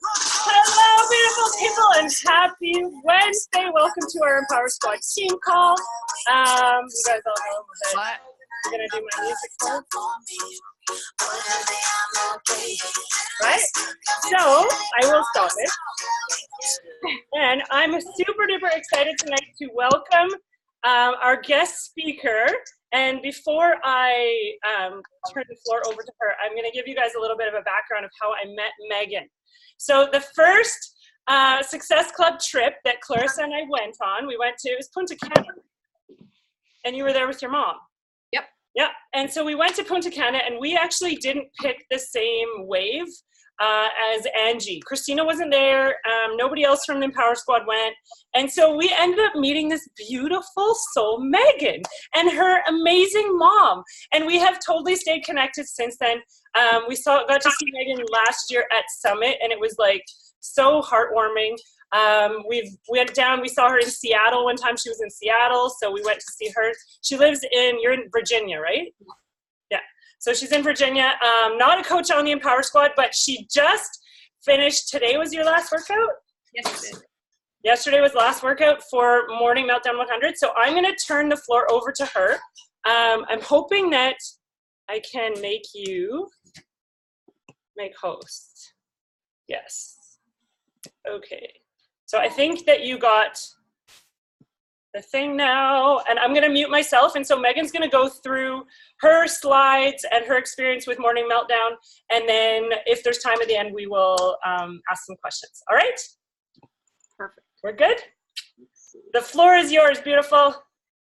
Hello, beautiful people, and happy Wednesday. Welcome to our Empower Squad team call. You guys all know that I'm going to do my music call. Right? So, I will stop it. And I'm super duper excited tonight to welcome our guest speaker. And before I turn the floor over to her, I'm going to give you guys a little bit of a background of how I met Megan. So the first Success Club trip that Clarissa and I went on, it was Punta Cana. And you were there with your mom. Yep. Yeah. And so we went to Punta Cana, and we actually didn't pick the same wave as Angie. Christina wasn't there. Nobody else from the Empower Squad went. And so we ended up meeting this beautiful soul, Megan, and her amazing mom. And we have totally stayed connected since then. We got to see Megan last year at Summit, and it was like so heartwarming. We saw her in Seattle one time. She was in Seattle, so we went to see her. You're in Virginia, right? Yeah. So she's in Virginia, not a coach on the Empower Squad, but she just finished. Today was your last workout? Yesterday. Yesterday was last workout for Morning Meltdown 100. So I'm going to turn the floor over to her. I'm hoping that I can make you host. Yes. Okay. So I think that you got the thing now, and I'm going to mute myself. And so Megan's going to go through her slides and her experience with Morning Meltdown. And then if there's time at the end, we will ask some questions. All right? Perfect. We're good? The floor is yours, beautiful.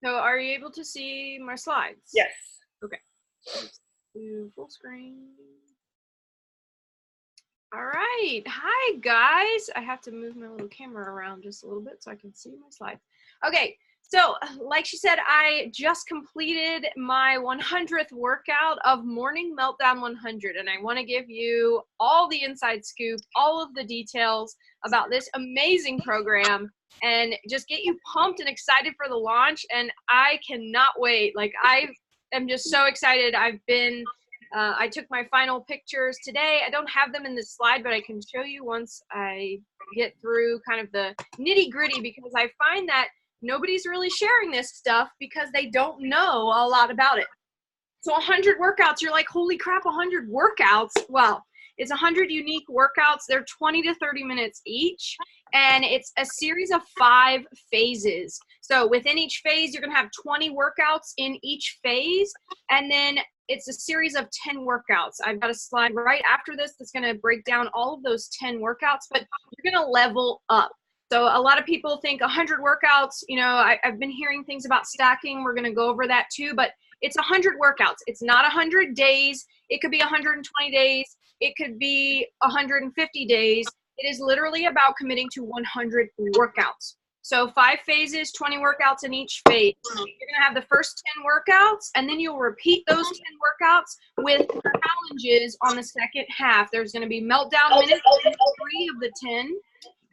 So are you able to see my slides? Yes. Okay. Let's do full screen. All right. Hi, guys. I have to move my little camera around just a little bit so I can see my slides. Okay. So like she said, I just completed my 100th workout of Morning Meltdown 100, and I want to give you all the inside scoop, all of the details about this amazing program, and just get you pumped and excited for the launch. And I cannot wait. Like, I am just so excited. I took my final pictures today. I don't have them in this slide, but I can show you once I get through kind of the nitty gritty, because I find that nobody's really sharing this stuff because they don't know a lot about it. So 100 workouts, you're like, holy crap, 100 workouts. Well, it's 100 unique workouts. They're 20 to 30 minutes each, and it's a series of 5 phases. So within each phase, you're going to have 20 workouts in each phase, and then it's a series of 10 workouts. I've got a slide right after this that's going to break down all of those 10 workouts, but you're going to level up. So a lot of people think 100 workouts, you know, I've been hearing things about stacking. We're going to go over that too, but it's 100 workouts. It's not 100 days. It could be 120 days. It could be 150 days. It is literally about committing to 100 workouts. So 5 phases, 20 workouts in each phase. You're going to have the first 10 workouts, and then you'll repeat those 10 workouts with challenges on the second half. There's going to be meltdown minutes, 3 of the 10.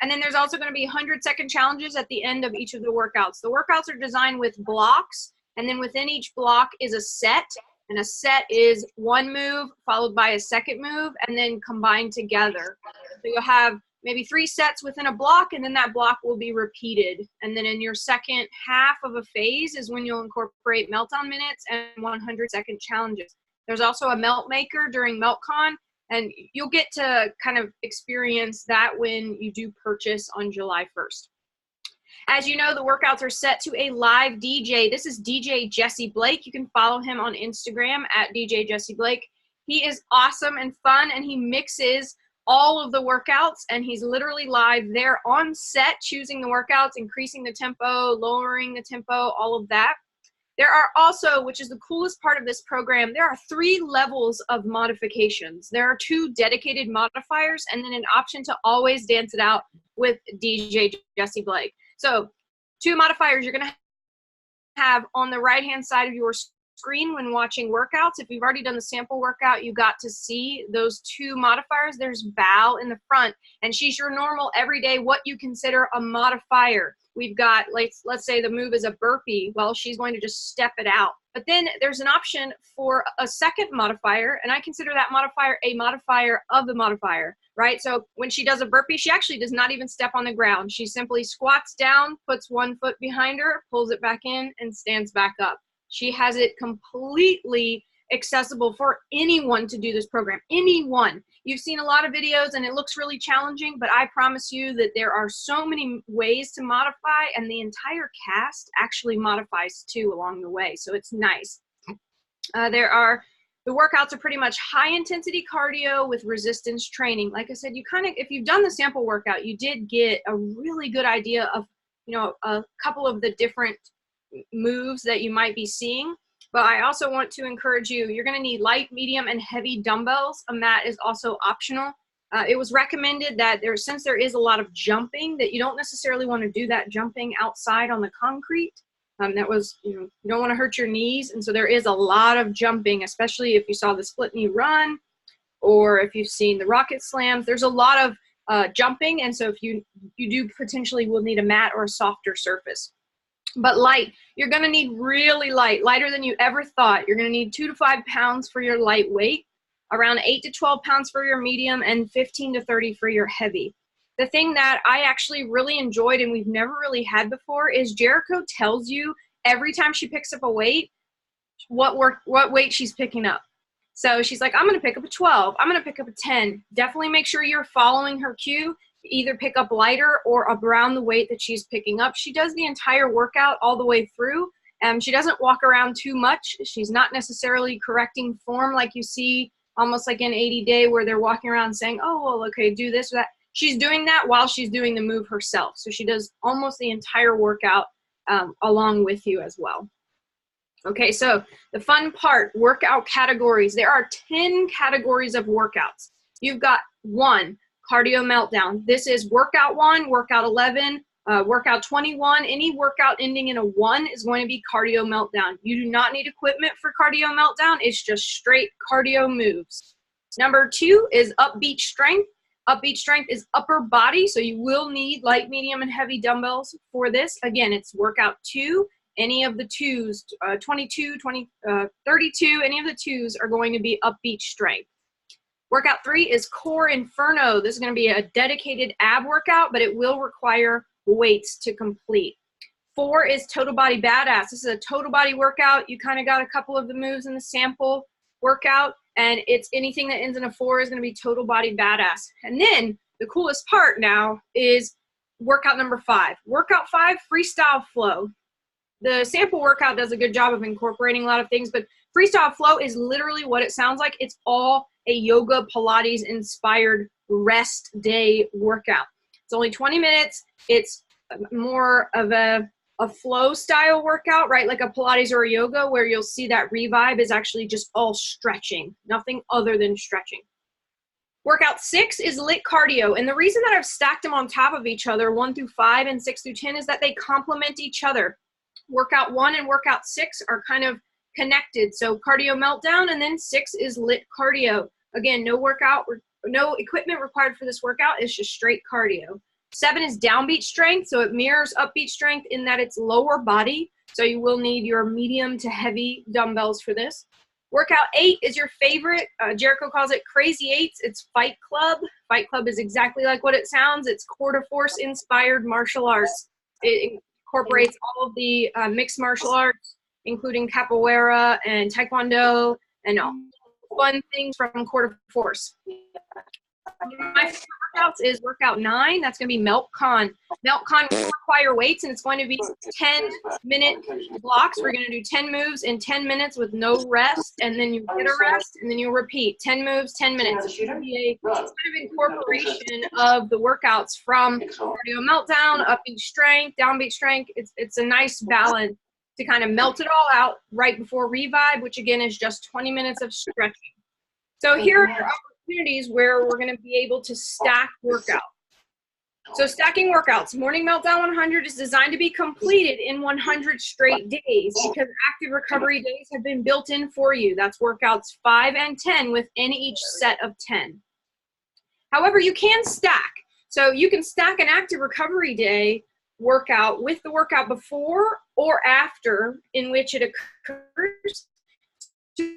And then there's also going to be 100-second challenges at the end of each of the workouts. The workouts are designed with blocks, and then within each block is a set. And a set is one move followed by a second move and then combined together. So you'll have maybe 3 sets within a block, and then that block will be repeated. And then in your second half of a phase is when you'll incorporate meltdown minutes and 100-second challenges. There's also a melt maker during MeltCon, and you'll get to kind of experience that when you do purchase on July 1st. As you know, the workouts are set to a live DJ. This is DJ Jesse Blake. You can follow him on Instagram at DJ Jesse Blake. He is awesome and fun, and he mixes all of the workouts, and he's literally live there on set, choosing the workouts, increasing the tempo, lowering the tempo, all of that. There are also, which is the coolest part of this program, there are 3 levels of modifications. There are 2 dedicated modifiers, and then an option to always dance it out with DJ Jesse Blake. So 2 modifiers you're going to have on the right-hand side of your screen when watching workouts. If you've already done the sample workout, you got to see those 2 modifiers. There's Val in the front, and she's your normal everyday what you consider a modifier. we've got, let's say the move is a burpee. Well, she's going to just step it out. But then there's an option for a second modifier, and I consider that modifier a modifier of the modifier, right? So when she does a burpee, she actually does not even step on the ground. She simply squats down, puts one foot behind her, pulls it back in, and stands back up. She has it completely accessible for anyone to do this program. Anyone. You've seen a lot of videos and it looks really challenging, but I promise you that there are so many ways to modify, and the entire cast actually modifies too along the way, so it's nice. The workouts are pretty much high intensity cardio with resistance training. Like I said, if you've done the sample workout, you did get a really good idea of, a couple of the different moves that you might be seeing. But I also want to encourage you, you're going to need light, medium, and heavy dumbbells. A mat is also optional. It was recommended that since there is a lot of jumping, that you don't necessarily want to do that jumping outside on the concrete. You don't want to hurt your knees. And so there is a lot of jumping, especially if you saw the split knee run or if you've seen the rocket slams. There's a lot of jumping. And so if you do potentially will need a mat or a softer surface. But light, you're going to need really light, lighter than you ever thought. You're going to need 2 to 5 pounds for your light weight, around 8 to 12 pounds for your medium, and 15 to 30 for your heavy. The thing that I actually really enjoyed and we've never really had before is Jericho tells you every time she picks up a weight, what weight she's picking up. So she's like, I'm going to pick up a 12. I'm going to pick up a 10. Definitely make sure you're following her cue. Either pick up lighter or around the weight that she's picking up. She does the entire workout all the way through. She doesn't walk around too much. She's not necessarily correcting form like you see almost like in 80 Day where they're walking around saying, oh, well, okay, do this or that. She's doing that while she's doing the move herself. So she does almost the entire workout along with you as well. Okay, so the fun part, workout categories. There are 10 categories of workouts. You've got 1, cardio meltdown. This is workout 1, workout 11, workout 21. Any workout ending in a 1 is going to be cardio meltdown. You do not need equipment for cardio meltdown. It's just straight cardio moves. Number 2 is upbeat strength. Upbeat strength is upper body, so you will need light, medium, and heavy dumbbells for this. Again, it's workout 2. Any of the 2s, 22, 32, any of the 2s are going to be upbeat strength. Workout 3 is core inferno. This is going to be a dedicated ab workout, but it will require weights to complete. 4 is total body badass. This is a total body workout. You kind of got a couple of the moves in the sample workout, and it's anything that ends in a 4 is going to be total body badass. And then the coolest part now is workout number 5. Workout 5, freestyle flow. The sample workout does a good job of incorporating a lot of things, but freestyle flow is literally what it sounds like. It's all a yoga Pilates inspired rest day workout. It's only 20 minutes. It's more of a flow style workout, right? Like a Pilates or a yoga where you'll see that revive is actually just all stretching, nothing other than stretching. Workout 6 is lit cardio. And the reason that I've stacked them on top of each other, 1 through 5 and 6 through 10, is that they complement each other. Workout 1 and workout 6 are kind of connected. So cardio meltdown, and then 6 is lit cardio. Again, no equipment required for this workout. It's just straight cardio. 7 is downbeat strength. So it mirrors upbeat strength in that it's lower body. So you will need your medium to heavy dumbbells for this. Workout 8 is your favorite. Jericho calls it Crazy Eights. It's Fight Club. Fight Club is exactly like what it sounds. It's core to force inspired martial arts. It incorporates all of the mixed martial arts, including capoeira and taekwondo and all fun things from core to force. My favorite workouts is workout 9. That's going to be MeltCon. MeltCon will require weights, and it's going to be 10-minute blocks. We're going to do 10 moves in 10 minutes with no rest, and then you get a rest, and then you'll repeat 10 moves, 10 minutes. It's going to be a kind of incorporation of the workouts from cardio meltdown, upbeat strength, downbeat strength. It's a nice balance to kind of melt it all out right before revive, which again is just 20 minutes of stretching. So here are opportunities where we're going to be able to stack workouts. So stacking workouts. Morning Meltdown 100 is designed to be completed in 100 straight days because active recovery days have been built in for you. That's workouts 5 and 10 within each set of 10. However, you can stack. So you can stack an active recovery day workout with the workout before or after in which it occurs to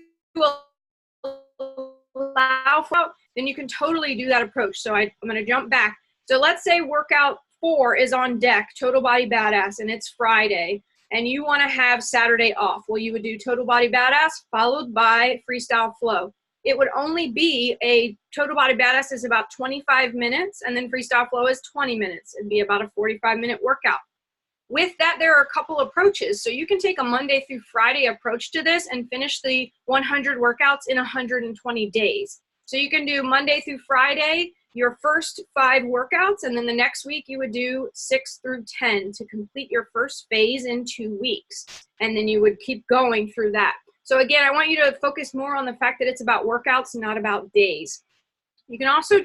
allow for, then you can totally do that approach. So I'm going to jump back. So let's say workout 4 is on deck, Total Body Badass, and it's Friday, and you want to have Saturday off. Well, you would do Total Body Badass followed by Freestyle Flow. It would only be a Total Body Badass is about 25 minutes, and then Freestyle Flow is 20 minutes. It'd be about a 45-minute workout. With that, there are a couple approaches. So you can take a Monday through Friday approach to this and finish the 100 workouts in 120 days. So you can do Monday through Friday, your first 5 workouts, and then the next week you would do 6 through 10 to complete your first phase in 2 weeks. And then you would keep going through that. So again, I want you to focus more on the fact that it's about workouts, not about days. You can also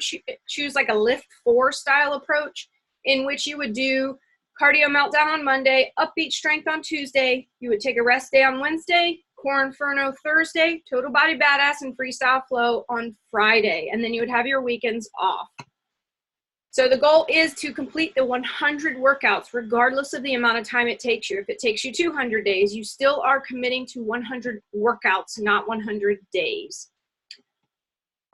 choose like a Lift 4 style approach in which you would do Cardio Meltdown on Monday, Upbeat Strength on Tuesday. You would take a rest day on Wednesday, Core Inferno Thursday, Total Body Badass and Freestyle Flow on Friday. And then you would have your weekends off. So the goal is to complete the 100 workouts regardless of the amount of time it takes you. If it takes you 200 days, you still are committing to 100 workouts, not 100 days.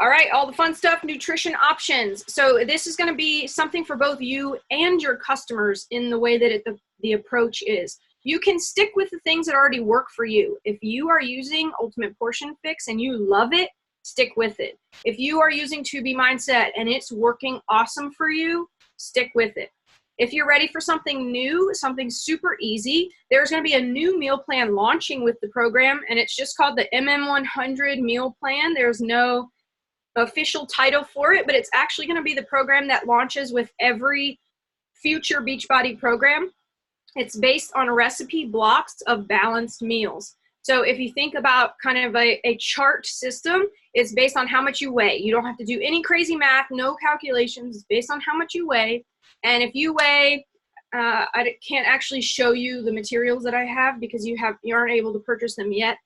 All right, all the fun stuff, nutrition options. So this is going to be something for both you and your customers in the way that the approach is. You can stick with the things that already work for you. If you are using Ultimate Portion Fix and you love it, stick with it. If you are using 2B Mindset and it's working awesome for you, stick with it. If you're ready for something new, something super easy, there's going to be a new meal plan launching with the program, and it's just called the MM100 meal plan. There's no official title for it, but it's actually going to be the program that launches with every future Beachbody program. It's based on recipe blocks of balanced meals. So if you think about kind of a chart system, it's based on how much you weigh. You don't have to do any crazy math, no calculations. It's based on how much you weigh. And if you weigh, I can't actually show you the materials that I have because you aren't able to purchase them yet.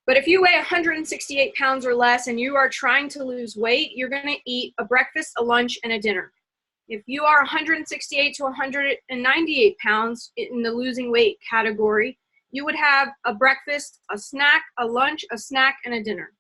But if you weigh 168 pounds or less and you are trying to lose weight, you're going to eat a breakfast, a lunch, and a dinner. If you are 168 to 198 pounds in the losing weight category, you would have a breakfast, a snack, a lunch, a snack, and a dinner.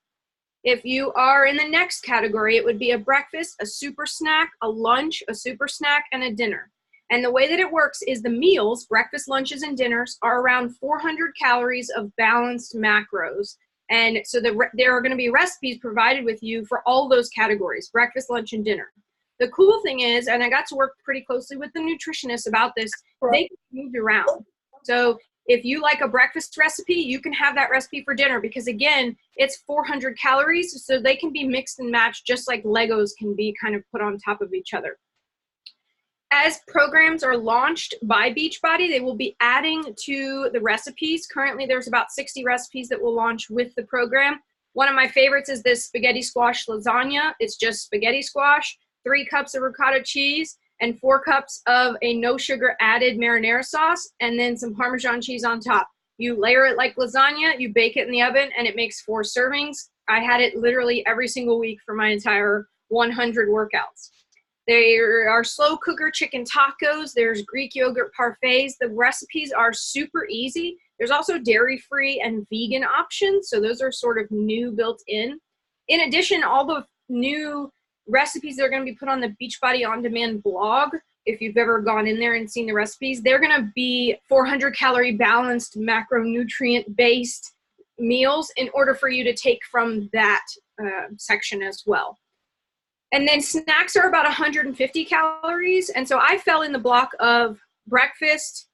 If you are in the next category, it would be a breakfast, a super snack, a lunch, a super snack, and a dinner. And the way that it works is the meals, breakfast, lunches, and dinners, are around 400 calories of balanced macros. And so there are going to be recipes provided with you for all those categories, breakfast, lunch, and dinner. The cool thing is, and I got to work pretty closely with the nutritionists about this, they can be moved around. So if you like a breakfast recipe, you can have that recipe for dinner because, again, it's 400 calories, so they can be mixed and matched just like Legos can be kind of put on top of each other. As programs are launched by Beachbody, they will be adding to the recipes. Currently, there's about 60 recipes that will launch with the program. One of my favorites is this spaghetti squash lasagna. It's just spaghetti squash, 3 cups of ricotta cheese, and 4 cups of a no sugar added marinara sauce, and then some Parmesan cheese on top. You layer it like lasagna, you bake it in the oven, and it makes 4 servings. I had it literally every single week for my entire 100 workouts. There are slow cooker chicken tacos. There's Greek yogurt parfaits. The recipes are super easy. There's also dairy-free and vegan options. So those are sort of new built in. In addition, all the new recipes that are going to be put on the Beachbody On Demand blog, if you've ever gone in there and seen the recipes, they're going to be 400 calorie balanced macronutrient based meals in order for you to take from that section as well. And then snacks are about 150 calories. And so I fell in the block of breakfast,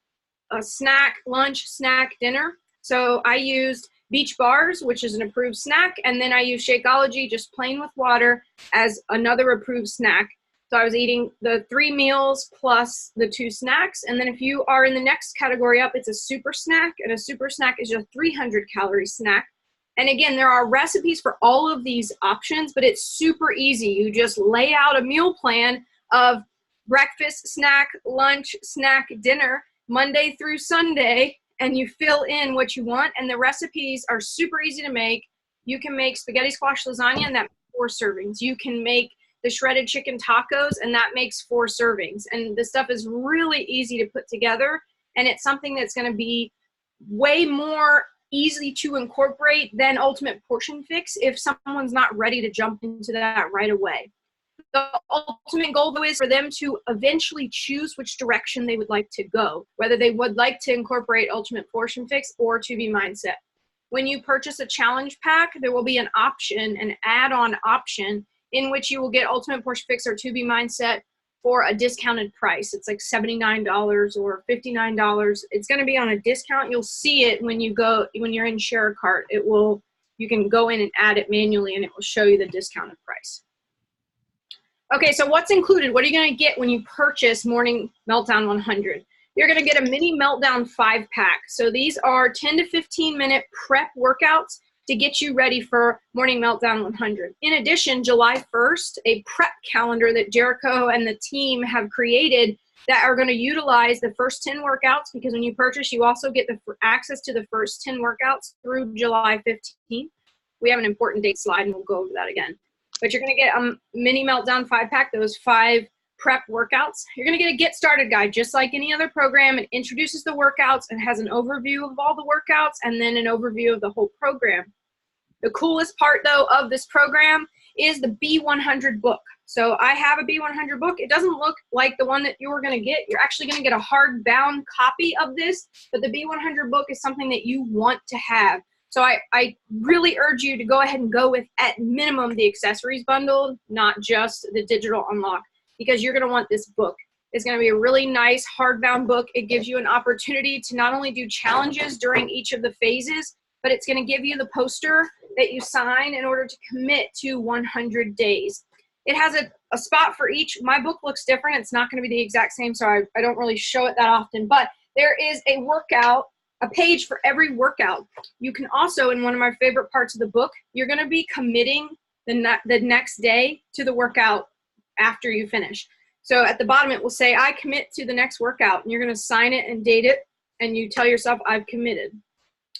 a snack, lunch, snack, dinner. So I used Beach Bars, which is an approved snack. And then I used Shakeology, just plain with water, as another approved snack. So I was eating the 3 meals plus the 2 snacks. And then if you are in the next category up, it's a super snack. And a super snack is just 300 calorie snack. And again, there are recipes for all of these options, but it's super easy. You just lay out a meal plan of breakfast, snack, lunch, snack, dinner, Monday through Sunday, and you fill in what you want. And the recipes are super easy to make. You can make spaghetti squash lasagna, and that's 4 servings. You can make the shredded chicken tacos, and that makes 4 servings. And the stuff is really easy to put together, and it's something that's going to be way more easy to incorporate than Ultimate Portion Fix if someone's not ready to jump into that right away. The ultimate goal, though, is for them to eventually choose which direction they would like to go, whether they would like to incorporate Ultimate Portion Fix or 2B Mindset. When you purchase a challenge pack, there will be an option, an add-on option, in which you will get Ultimate Portion Fix or 2B Mindset for a discounted price. It's like $79 or $59. It's going to be on a discount. You'll see it when you're in Share a Cart. You can go in and add it manually, and it will show you the discounted price. Okay, so what's included? What are you going to get when you purchase Morning Meltdown 100? You're going to get a mini Meltdown 5-pack. So these are 10 to 15 minute prep workouts to get you ready for Morning Meltdown 100. In addition, July 1st, a prep calendar that Jericho and the team have created that are going to utilize the first 10 workouts, because when you purchase, you also get the access to the first 10 workouts through July 15th. We have an important date slide, and we'll go over that again. But you're going to get a mini Meltdown 5-pack, those 5 prep workouts. You're going to get a Get Started guide, just like any other program. It introduces the workouts and has an overview of all the workouts and then an overview of the whole program. The coolest part, though, of this program is the B100 book. So I have a B100 book. It doesn't look like the one that you were going to get. You're actually going to get a hardbound copy of this, but the B100 book is something that you want to have. So I really urge you to go ahead and go with, at minimum, the accessories bundle, not just the digital unlock, because you're going to want this book. It's going to be a really nice hardbound book. It gives you an opportunity to not only do challenges during each of the phases, but it's going to give you the poster that you sign in order to commit to 100 days. It has a spot for each. My book looks different. It's not going to be the exact same, so I don't really show it that often, but there is a workout, a page for every workout. You can also, in one of my favorite parts of the book, you're going to be committing the next day to the workout after you finish. So at the bottom it will say, I commit to the next workout, and you're going to sign it and date it, and you tell yourself, I've committed.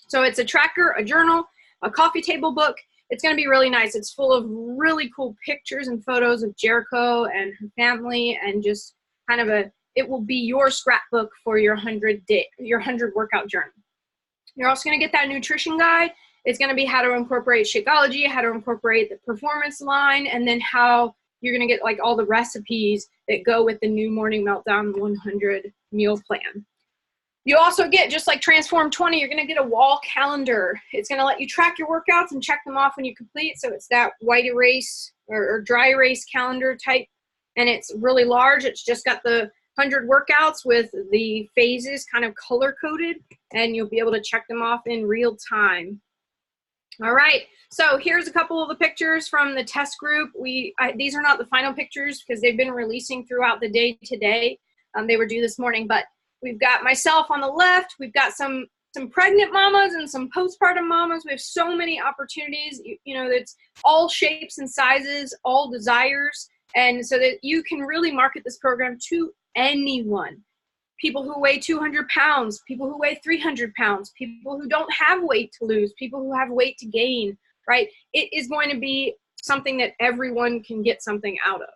So it's a tracker, a journal, a coffee table book. It's going to be really nice. It's full of really cool pictures and photos of Jericho and her family, and just kind of it will be your scrapbook for your 100 workout journey. You're also going to get that nutrition guide. It's going to be how to incorporate Shakeology, how to incorporate the performance line, and then how you're going to get like all the recipes that go with the new Morning Meltdown 100 meal plan. You also get, just like Transform 20, you're going to get a wall calendar. It's going to let you track your workouts and check them off when you complete. So it's that white erase or dry erase calendar type, and it's really large. It's just got the 100 workouts with the phases kind of color coded, and you'll be able to check them off in real time. All right, so here's a couple of the pictures from the test group. These are not the final pictures because they've been releasing throughout the day today. They were due this morning, but we've got myself on the left. We've got some pregnant mamas and some postpartum mamas. We have so many opportunities. You know, it's all shapes and sizes, all desires, and so that you can really market this program to anyone. People who weigh 200 pounds, people who weigh 300 pounds, people who don't have weight to lose, people who have weight to gain, right? It is going to be something that everyone can get something out of.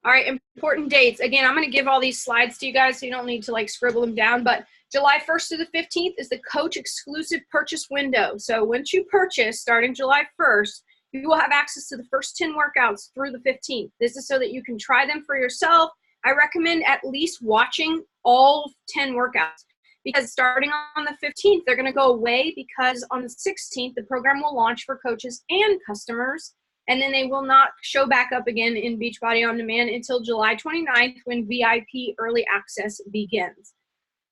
All right, important dates. Again, I'm going to give all these slides to you guys so you don't need to like scribble them down, but July 1st to the 15th is the coach exclusive purchase window. So once you purchase, starting July 1st, you will have access to the first 10 workouts through the 15th. This is so that you can try them for yourself. I recommend at least watching all 10 workouts, because starting on the 15th, they're going to go away, because on the 16th, the program will launch for coaches and customers, and then they will not show back up again in Beachbody On Demand until July 29th, when VIP early access begins.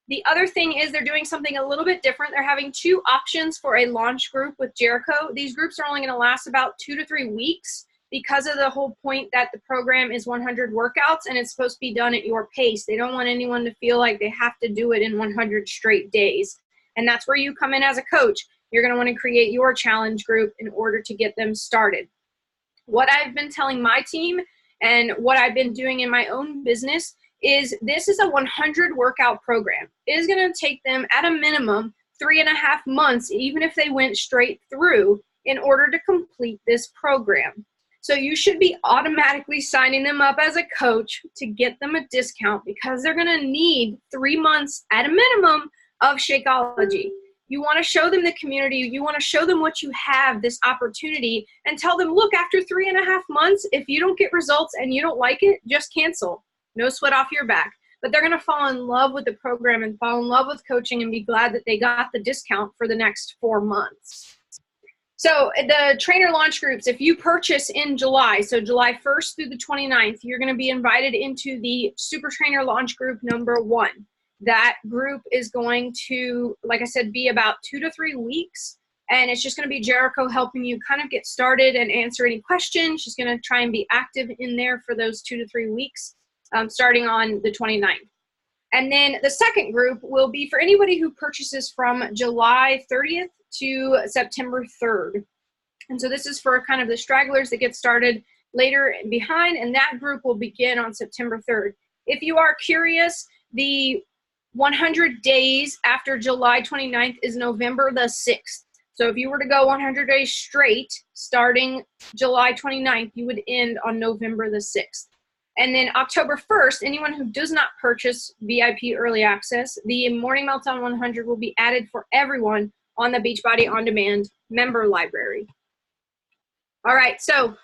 The other thing is they're doing something a little bit different. They're having 2 options for a launch group with Jericho. These groups are only going to last about 2 to 3 weeks, because of the whole point that the program is 100 workouts and it's supposed to be done at your pace. They don't want anyone to feel like they have to do it in 100 straight days. And that's where you come in as a coach. You're going to want to create your challenge group in order to get them started. What I've been telling my team and what I've been doing in my own business is this is a 100 workout program. It is going to take them at a minimum 3.5 months, even if they went straight through, in order to complete this program. So you should be automatically signing them up as a coach to get them a discount because they're going to need 3 months at a minimum of Shakeology. You want to show them the community. You want to show them what you have, this opportunity, and tell them, look, after 3.5 months, if you don't get results and you don't like it, just cancel. No sweat off your back. But they're going to fall in love with the program and fall in love with coaching and be glad that they got the discount for the next 4 months. So the trainer launch groups, if you purchase in July, so July 1st through the 29th, you're going to be invited into the Super Trainer Launch Group number 1. That group is going to, like I said, be about 2 to 3 weeks. And it's just going to be Jericho helping you kind of get started and answer any questions. She's going to try and be active in there for those 2 to 3 weeks, starting on the 29th. And then the second group will be for anybody who purchases from July 30th to September 3rd. And so this is for kind of the stragglers that get started later and behind, and that group will begin on September 3rd. If you are curious, the 100 days after July 29th is November the 6th. So if you were to go 100 days straight, starting July 29th, you would end on November the 6th. And then October 1st, anyone who does not purchase VIP Early Access, the Morning Meltdown 100 will be added for everyone on the Beachbody On Demand member library. All right, so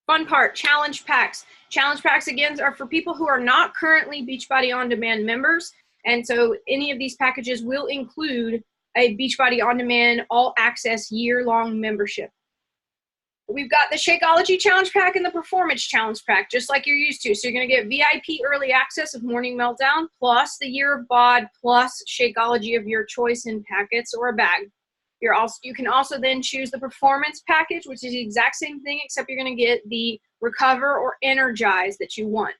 fun part, challenge packs. Challenge packs, again, are for people who are not currently Beachbody On Demand members. And so any of these packages will include a Beachbody On Demand all access year-long membership. We've got the Shakeology Challenge Pack and the Performance Challenge Pack, just like you're used to. So you're going to get VIP Early Access of Morning Meltdown, plus the Year of BOD, plus Shakeology of your choice in packets or a bag. You can also then choose the Performance Package, which is the exact same thing, except you're going to get the Recover or Energize that you want.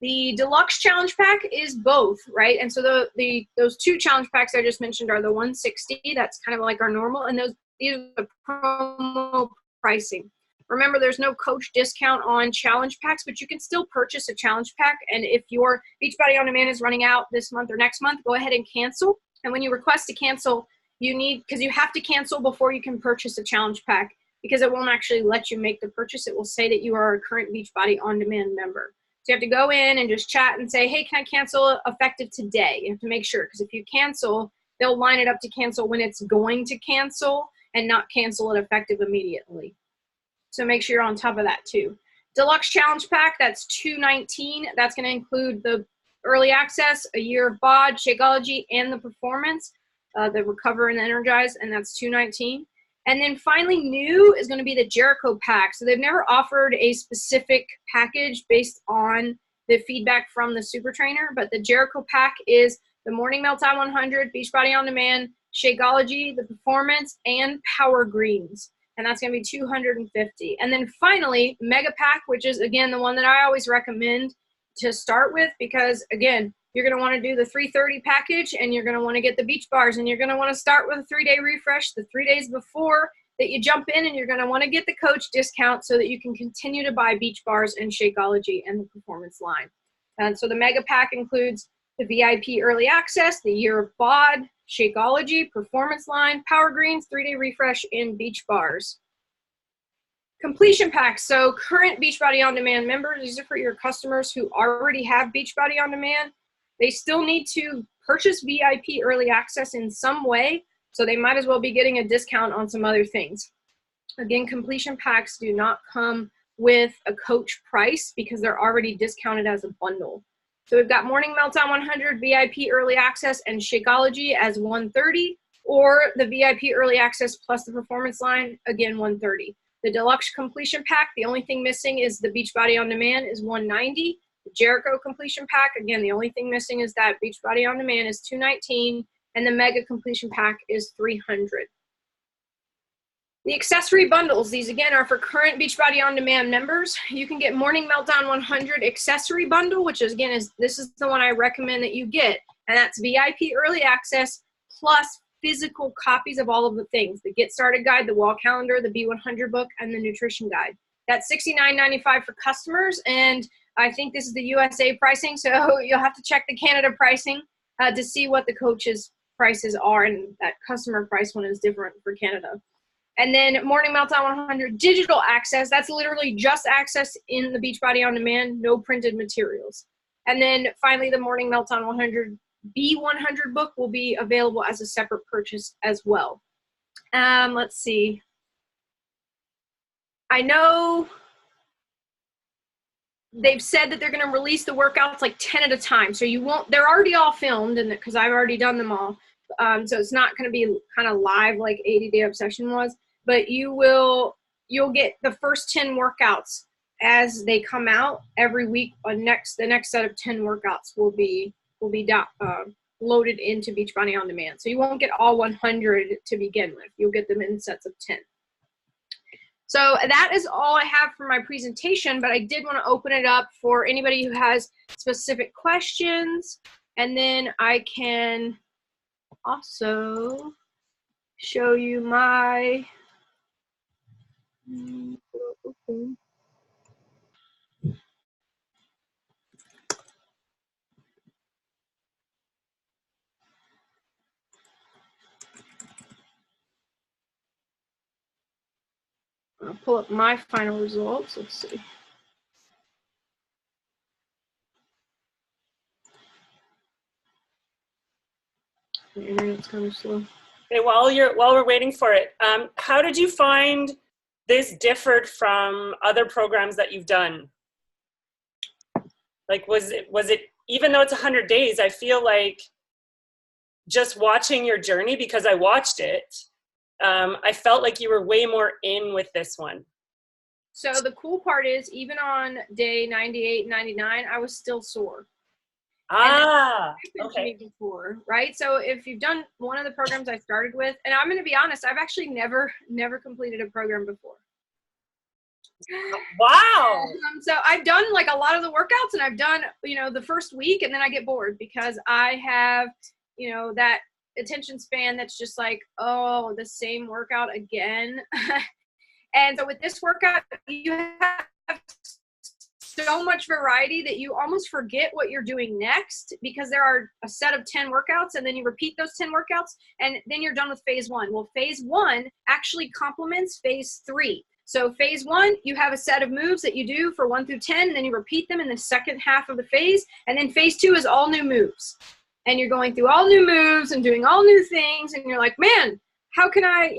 The Deluxe Challenge Pack is both, right? And so those 2 challenge packs I just mentioned are the 160. That's kind of like our normal, and these are the promo pricing. Remember, there's no coach discount on challenge packs, but you can still purchase a challenge pack. And if your Beachbody On Demand is running out this month or next month, go ahead and cancel. And when you request to cancel, because you have to cancel before you can purchase a challenge pack, because it won't actually let you make the purchase. It will say that you are a current Beachbody On Demand member. So you have to go in and just chat and say, hey, can I cancel effective today? You have to make sure, because if you cancel, they'll line it up to cancel when it's going to cancel and not cancel it effective immediately. So make sure you're on top of that too. Deluxe Challenge Pack, that's $219. That's going to include the Early Access, a Year of BOD, Shakeology, and the Performance, the Recover and Energize, and that's $219. And then finally, new is going to be the Jericho Pack. So they've never offered a specific package based on the feedback from the Super Trainer, but the Jericho Pack is the Morning Meltdown 100, Beachbody On Demand, Shakeology, the Performance, and Power Greens. And that's going to be $250. And then finally, Mega Pack, which is, again, the one that I always recommend to start with, because, again, you're going to want to do the 330 package, and you're going to want to get the beach bars, and you're going to want to start with a 3-day refresh the 3 days before that you jump in, and you're going to want to get the coach discount so that you can continue to buy beach bars and Shakeology and the Performance line. And so the Mega Pack includes the VIP Early Access, the Year of BOD, Shakeology, Performance line, Power Greens, 3-day refresh, and beach bars. Completion packs. So current Beachbody On Demand members, these are for your customers who already have Beachbody On Demand. They still need to purchase VIP Early Access in some way, so they might as well be getting a discount on some other things. Again, completion packs do not come with a coach price because they're already discounted as a bundle. So we've got Morning Meltdown 100, VIP Early Access, and Shakeology as $130, or the VIP Early Access plus the Performance line, again, $130. The Deluxe Completion Pack, the only thing missing is the Beachbody On Demand, is $190. The Jericho Completion Pack, again, the only thing missing is that Beachbody On Demand is $219, and the Mega Completion Pack is $300. The accessory bundles, these again are for current Beachbody On Demand members. You can get Morning Meltdown 100 accessory bundle, which is, again, this is the one I recommend that you get, and that's VIP Early Access plus physical copies of all of the things: the Get Started Guide, the Wall Calendar, the B100 book, and the Nutrition Guide. That's $69.95 for customers, and I think this is the USA pricing, so you'll have to check the Canada pricing to see what the coach's prices are, and that customer price one is different for Canada. And then Morning Meltdown 100 digital access. That's literally just access in the Beachbody On Demand, no printed materials. And then finally, the Morning Meltdown 100 B100 book will be available as a separate purchase as well. Let's see. I know they've said that they're going to release the workouts like 10 at a time. So you won't, they're already all filmed, and because I've already done them all. So it's not going to be kind of live like 80 Day Obsession was, but you'll get the first 10 workouts as they come out every week. The next set of 10 workouts will be loaded into Beachbody On Demand. So you won't get all 100 to begin with. You'll get them in sets of 10. So that is all I have for my presentation, but I did want to open it up for anybody who has specific questions, and then I can also show you my I'll pull up my final results. Let's see. The internet's kind of slow. Okay, while we're waiting for it, how did you find this differed from other programs that you've done? Like, was it even though it's 100 days, I feel like just watching your journey, because I watched it, I felt like you were way more in with this one. So the cool part is, even on day 98, 99, I was still sore. Okay. Before, right? So if you've done one of the programs I started with, and I'm going to be honest, I've actually never completed a program before. Wow. So I've done like a lot of the workouts, and I've done, the first week, and then I get bored because I have, that attention span that's just like, oh, the same workout again. And so with this workout, you have so much variety that you almost forget what you're doing next, because there are a set of 10 workouts, and then you repeat those 10 workouts, and then you're done with phase 1. Well, phase 1 actually complements phase 3. So phase 1, you have a set of moves that you do for 1 through 10, and then you repeat them in the second half of the phase. And then phase 2 is all new moves. And you're going through all new moves and doing all new things, and you're like, man, how can I,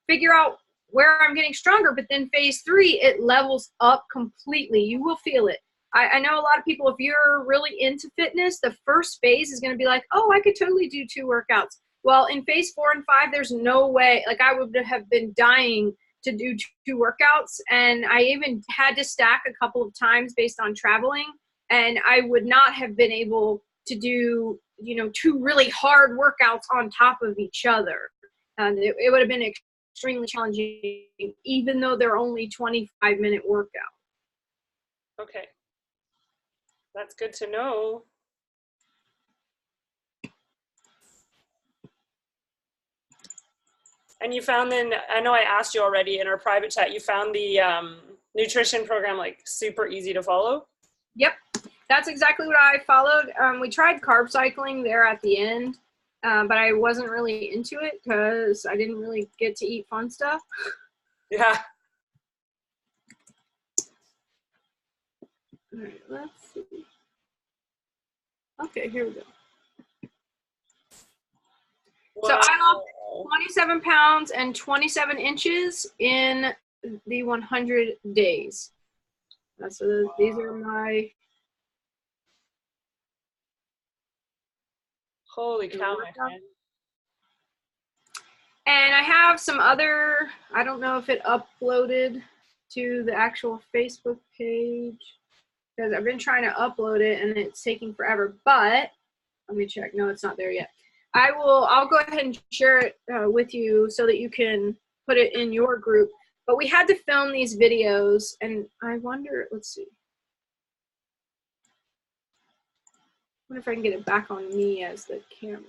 figure out where I'm getting stronger? But then phase 3, it levels up completely. You will feel it. I know a lot of people, if you're really into fitness, the first phase is going to be like, oh, I could totally do 2 workouts. Well, in phase 4 and 5, there's no way. Like, I would have been dying to do 2 workouts. And I even had to stack a couple of times based on traveling. And I would not have been able to do, 2 really hard workouts on top of each other. And it would have been extremely challenging, even though they're only 25-minute workout. Okay. That's good to know. And you found then, I know I asked you already in our private chat, you found the nutrition program like super easy to follow? Yep, that's exactly what I followed. We tried carb cycling there at the end, but I wasn't really into it because I didn't really get to eat fun stuff. Yeah. All right, let's see. Okay, here we go. Wow. So I lost 27 pounds and 27 inches in the 100 days. So these are my... Holy cow, my friend. And I have some other, I don't know if it uploaded to the actual Facebook page, because I've been trying to upload it and it's taking forever, but let me check. No, it's not there yet. I'll go ahead and share it with you so that you can put it in your group. But we had to film these videos, and I wonder, let's see. I wonder if I can get it back on me as the camera.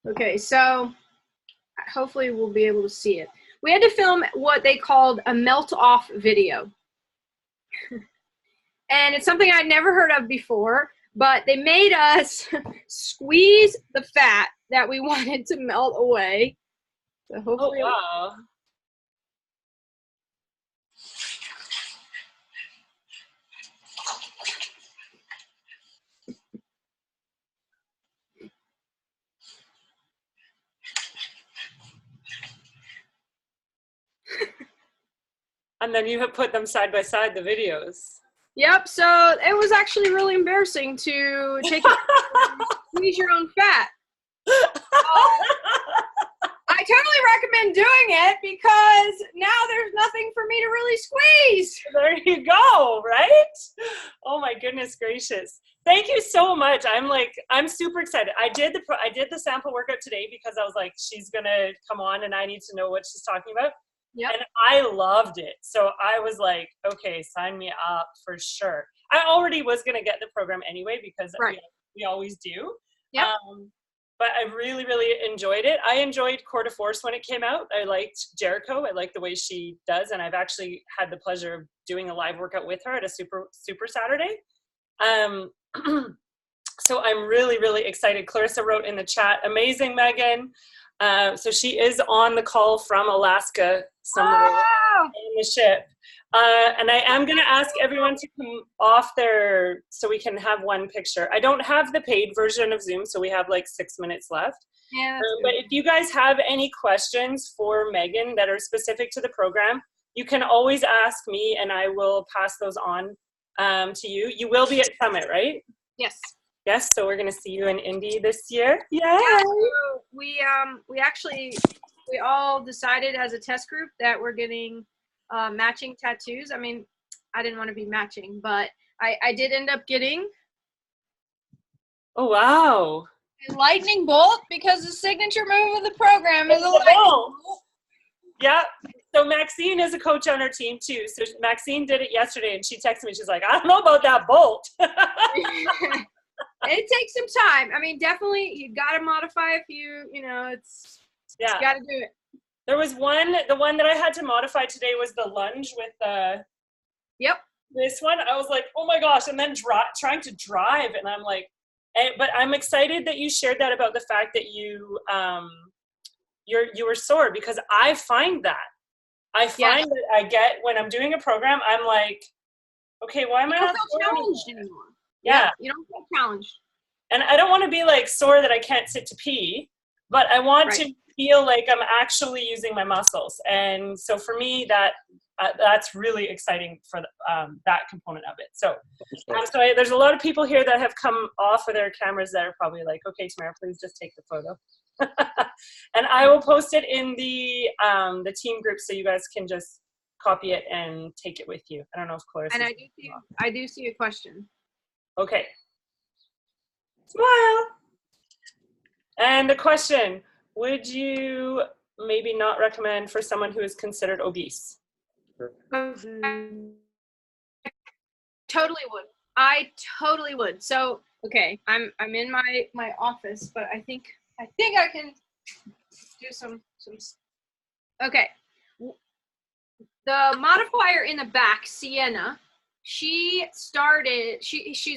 Okay, so hopefully we'll be able to see it. We had to film what they called a melt-off video. And it's something I'd never heard of before, but they made us squeeze the fat that we wanted to melt away. So Oh, hopefully, wow. And then you have put them side by side, the videos. Yep. So it was actually really embarrassing to take it and squeeze your own fat. I totally recommend doing it because now there's nothing for me to really squeeze. There you go, right? Oh my goodness gracious. Thank you so much. I'm super excited. I did the sample workout today because I was like, she's gonna come on and I need to know what she's talking about. Yep. And I loved it. So I was like, okay, sign me up for sure. I already was gonna get the program anyway because we always do. Yep. But I really, really enjoyed it. I enjoyed Core de Force when it came out. I liked Jericho. I like the way she does. And I've actually had the pleasure of doing a live workout with her at a Super Saturday. So I'm really, really excited. Clarissa wrote in the chat, amazing, Megan. So she is on the call from Alaska somewhere in the ship. And I am going to ask everyone to come off there so we can have one picture. I don't have the paid version of Zoom, so we have like 6 minutes left. Yeah, but if you guys have any questions for Megan that are specific to the program, you can always ask me and I will pass those on to you. You will be at Summit, right? Yes. Yes, so we're going to see you in Indy this year. Yeah. So we all decided as a test group that we're getting matching tattoos. I mean, I didn't want to be matching, but I did end up getting. Oh, wow. A lightning bolt because the signature move of the program is a lightning bolt. Yeah. So Maxine is a coach on our team too. So Maxine did it yesterday and she texted me. She's like, I don't know about that bolt. It takes some time. I mean, definitely you got to modify if you you got to do it. There was the one that I had to modify today was the lunge with the, this one. I was like, oh my gosh. And then trying to drive. And I'm like, but I'm excited that you shared that about the fact that you were sore because I find that. I find that I get, when I'm doing a program, I'm like, okay, why am I not challenged anymore? Yeah. You don't feel challenged. And I don't want to be like sore that I can't sit to pee, but I want to feel like I'm actually using my muscles. And so for me, that's really exciting for that component of it. So, there's a lot of people here that have come off of their cameras that are probably like, okay, Tamara, please just take the photo. And I will post it in the team group so you guys can just copy it and take it with you. I don't know if Clarissa. And I do see a question. Okay. Smile. And the question, would you maybe not recommend for someone who is considered obese? Totally would. I totally would. So, okay, I'm in my office, but I think I can do some. Okay. The modifier in the back, Sienna, she's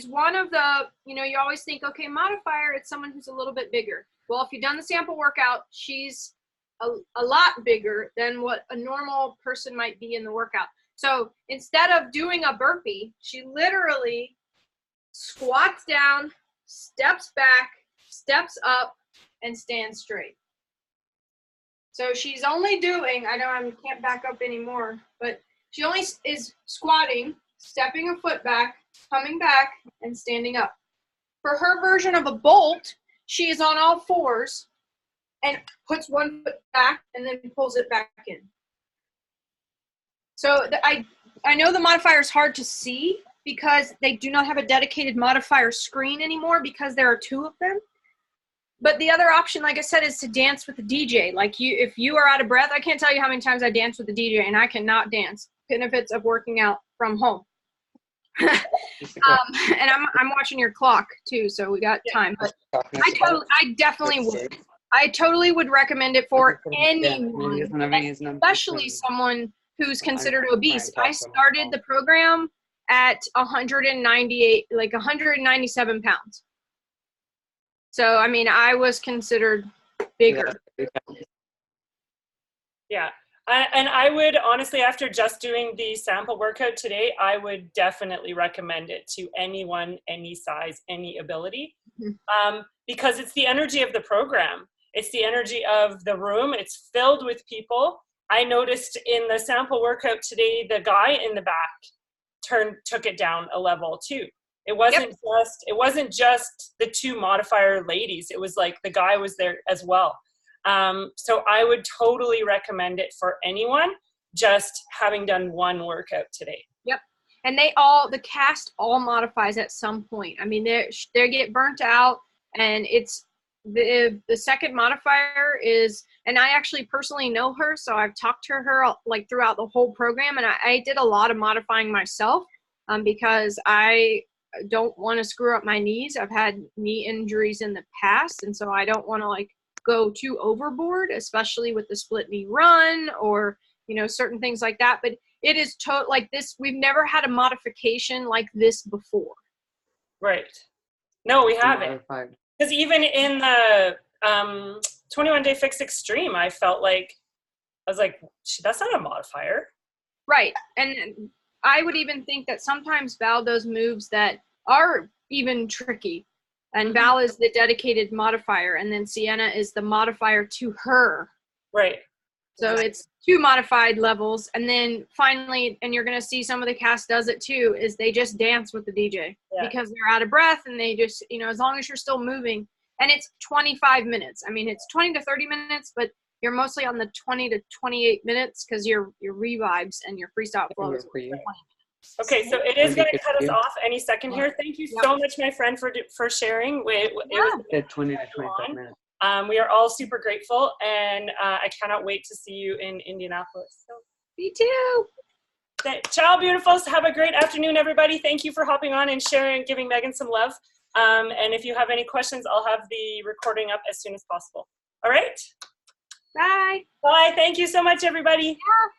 one of the, you always think, okay, modifier, it's someone who's a little bit bigger. Well, if you've done the sample workout, she's a lot bigger than what a normal person might be in the workout. So instead of doing a burpee, she literally squats down, steps back, steps up, and stands straight. So she's only doing, I know I can't back up anymore, but she only is squatting, stepping a foot back, coming back, and standing up. For her version of a bolt, she is on all fours and puts one foot back and then pulls it back in. So I know the modifier is hard to see because they do not have a dedicated modifier screen anymore because there are two of them. But the other option, like I said, is to dance with the DJ. Like if you are out of breath, I can't tell you how many times I dance with the DJ and I cannot dance. Benefits of working out from home. And I'm watching your clock too, so we got time. But I definitely would. I totally would recommend it for anyone, especially someone who's considered obese. I started the program at 197 pounds. So, I mean, I was considered bigger. Yeah. And I would honestly, after just doing the sample workout today, I would definitely recommend it to anyone, any size, any ability, because it's the energy of the program. It's the energy of the room. It's filled with people. I noticed in the sample workout today, the guy in the back took it down a level too. It wasn't just the two modifier ladies. It was like the guy was there as well. So I would totally recommend it for anyone just having done one workout today. Yep. And the cast all modifies at some point. I mean, they get burnt out, and it's the second modifier is, and I actually personally know her, so I've talked to her like throughout the whole program, and I did a lot of modifying myself because I don't want to screw up my knees. I've had knee injuries in the past, and so I don't want to like go too overboard, especially with the split knee run or, you know, certain things like that. But it is like this. We've never had a modification like this before. Right. No, we haven't. Because even in the 21 Day Fix Extreme, I was like, that's not a modifier. Right. And I would even think that sometimes Val does moves that are even tricky. And Val is the dedicated modifier, and then Sienna is the modifier to her. Right. So it's two modified levels. And then finally, and you're going to see some of the cast does it too, is they just dance with the DJ because they're out of breath, and they just, you know, as long as you're still moving. And it's 25 minutes. I mean, it's 20 to 30 minutes, but you're mostly on the 20 to 28 minutes because your revibes and your freestyle flow is 20 minutes. Okay, so it is going to cut us off any second here. Thank you so much, my friend, for sharing. It was 20 to 25 minutes. We are all super grateful, and I cannot wait to see you in Indianapolis. So. Me too. Ciao, beautifuls. Have a great afternoon, everybody. Thank you for hopping on and sharing, giving Megan some love. And if you have any questions, I'll have the recording up as soon as possible. All right? Bye. Bye. Thank you so much, everybody. Yeah.